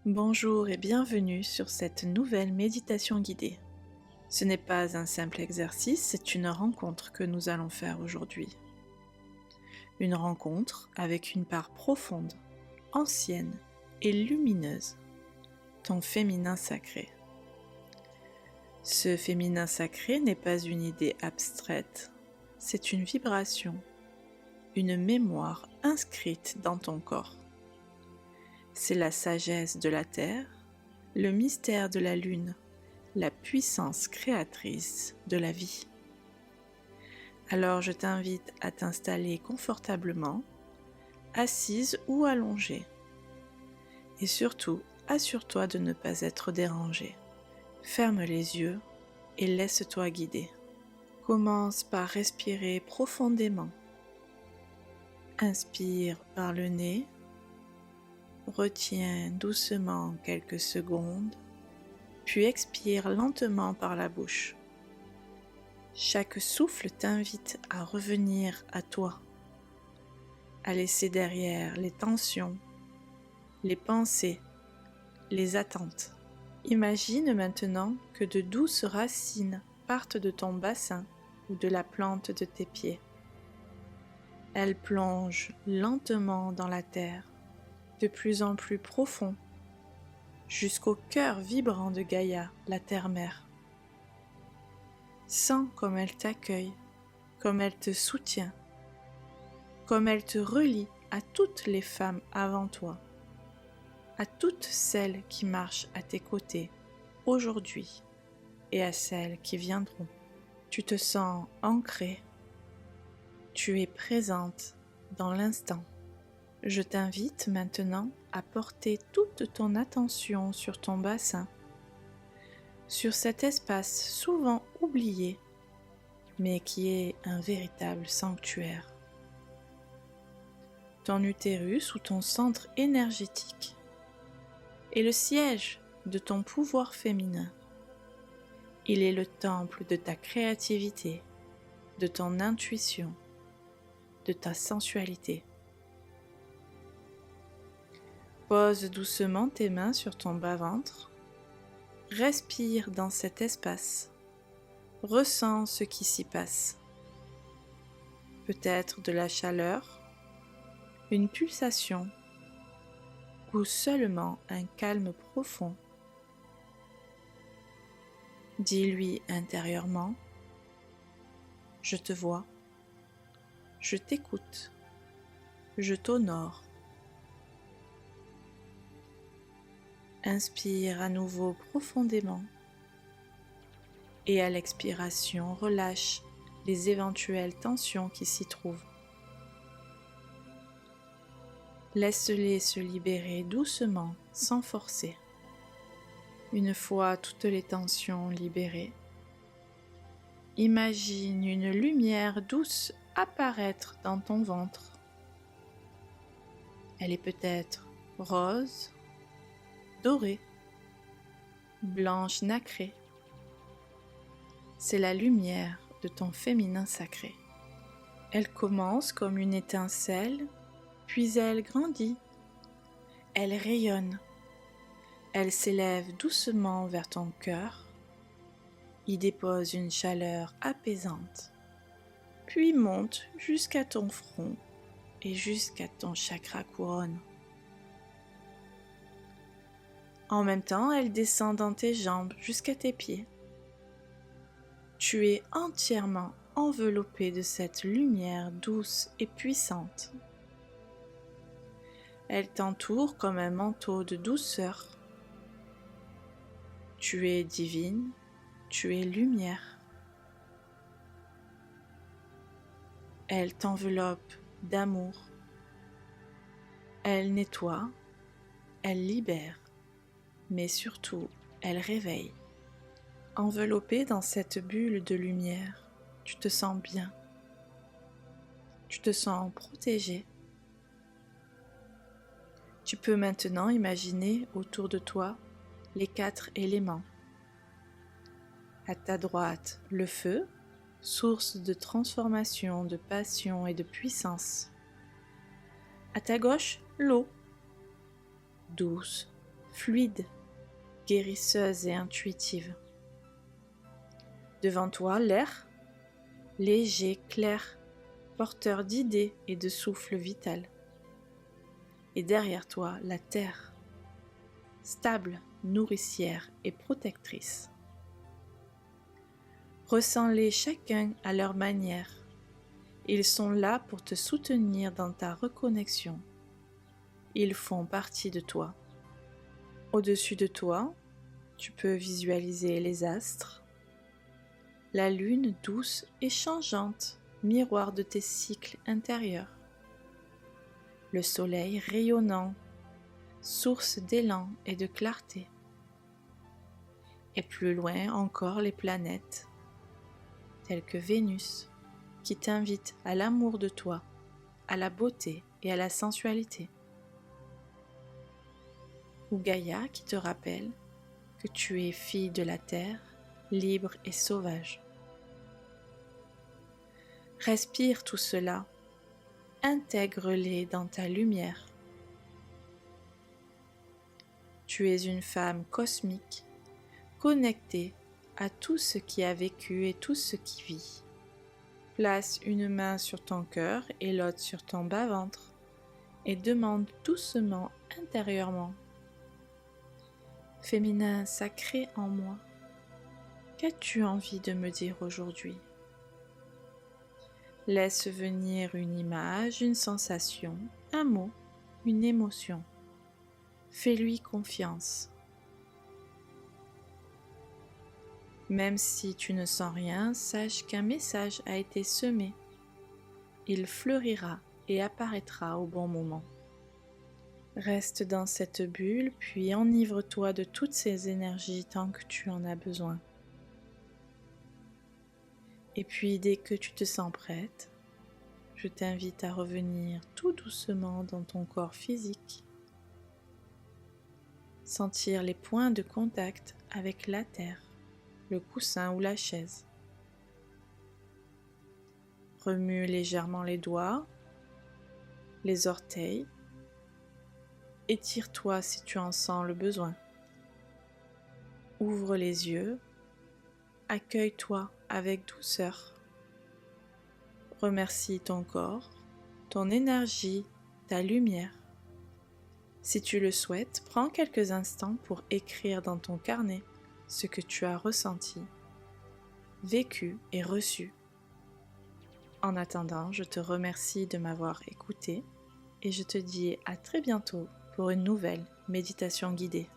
Bonjour et bienvenue sur cette nouvelle méditation guidée. Ce n'est pas un simple exercice, c'est une rencontre que nous allons faire aujourd'hui. Une rencontre avec une part profonde, ancienne et lumineuse, ton féminin sacré. Ce féminin sacré n'est pas une idée abstraite, c'est une vibration, une mémoire inscrite dans ton corps. C'est la sagesse de la terre, le mystère de la lune, la puissance créatrice de la vie. Alors je t'invite à t'installer confortablement, assise ou allongée. Et surtout, assure-toi de ne pas être dérangée. Ferme les yeux et laisse-toi guider. Commence par respirer profondément. Inspire par le nez. Retiens doucement quelques secondes, puis expire lentement par la bouche. Chaque souffle t'invite à revenir à toi, à laisser derrière les tensions, les pensées, les attentes. Imagine maintenant que de douces racines partent de ton bassin ou de la plante de tes pieds. Elles plongent lentement dans la terre, de plus en plus profond, jusqu'au cœur vibrant de Gaïa, la terre-mère. Sens comme elle t'accueille, comme elle te soutient, comme elle te relie à toutes les femmes avant toi, à toutes celles qui marchent à tes côtés aujourd'hui et à celles qui viendront. Tu te sens ancrée, tu es présente dans l'instant. Je t'invite maintenant à porter toute ton attention sur ton bassin, sur cet espace souvent oublié, mais qui est un véritable sanctuaire. Ton utérus ou ton centre énergétique est le siège de ton pouvoir féminin. Il est le temple de ta créativité, de ton intuition, de ta sensualité. Pose doucement tes mains sur ton bas-ventre. Respire dans cet espace. Ressens ce qui s'y passe. Peut-être de la chaleur, une pulsation ou seulement un calme profond. Dis-lui intérieurement: je te vois, je t'écoute, je t'honore. Inspire à nouveau profondément et à l'expiration, relâche les éventuelles tensions qui s'y trouvent. Laisse-les se libérer doucement, sans forcer. Une fois toutes les tensions libérées, imagine une lumière douce apparaître dans ton ventre. Elle est peut-être rose, dorée, blanche nacrée. C'est la lumière de ton féminin sacré. Elle commence comme une étincelle, puis elle grandit. Elle rayonne. Elle s'élève doucement vers ton cœur, y dépose une chaleur apaisante, puis monte jusqu'à ton front et jusqu'à ton chakra couronne. En même temps, elle descend dans tes jambes jusqu'à tes pieds. Tu es entièrement enveloppé de cette lumière douce et puissante. Elle t'entoure comme un manteau de douceur. Tu es divine, tu es lumière. Elle t'enveloppe d'amour. Elle nettoie, elle libère, mais surtout, elle réveille. Enveloppé dans cette bulle de lumière, tu te sens bien. Tu te sens protégé. Tu peux maintenant imaginer autour de toi les 4 éléments. À ta droite, le feu, source de transformation, de passion et de puissance. À ta gauche, l'eau, douce, fluide, guérisseuse et intuitive. Devant toi, l'air, léger, clair, porteur d'idées et de souffle vital. Et derrière toi, la terre, stable, nourricière et protectrice. Ressens-les chacun à leur manière. Ils sont là pour te soutenir dans ta reconnexion. Ils font partie de toi. Au-dessus de toi, tu peux visualiser les astres, la lune douce et changeante, miroir de tes cycles intérieurs, le soleil rayonnant, source d'élan et de clarté, et plus loin encore les planètes, telles que Vénus, qui t'invitent à l'amour de toi, à la beauté et à la sensualité, ou Gaïa qui te rappelle que tu es fille de la terre, libre et sauvage. Respire tout cela, intègre-les dans ta lumière. Tu es une femme cosmique, connectée à tout ce qui a vécu et tout ce qui vit. Place une main sur ton cœur et l'autre sur ton bas-ventre et demande doucement intérieurement: Féminin sacré en moi, qu'as-tu envie de me dire aujourd'hui? Laisse venir une image, une sensation, un mot, une émotion. Fais-lui confiance. Même si tu ne sens rien, sache qu'un message a été semé. Il fleurira et apparaîtra au bon moment. Reste dans cette bulle, puis enivre-toi de toutes ces énergies tant que tu en as besoin. Et puis dès que tu te sens prête, je t'invite à revenir tout doucement dans ton corps physique. Sentir les points de contact avec la terre, le coussin ou la chaise. Remue légèrement les doigts, les orteils. Étire-toi si tu en sens le besoin. Ouvre les yeux. Accueille-toi avec douceur. Remercie ton corps, ton énergie, ta lumière. Si tu le souhaites, prends quelques instants pour écrire dans ton carnet ce que tu as ressenti, vécu et reçu. En attendant, je te remercie de m'avoir écouté et je te dis à très bientôt pour une nouvelle méditation guidée.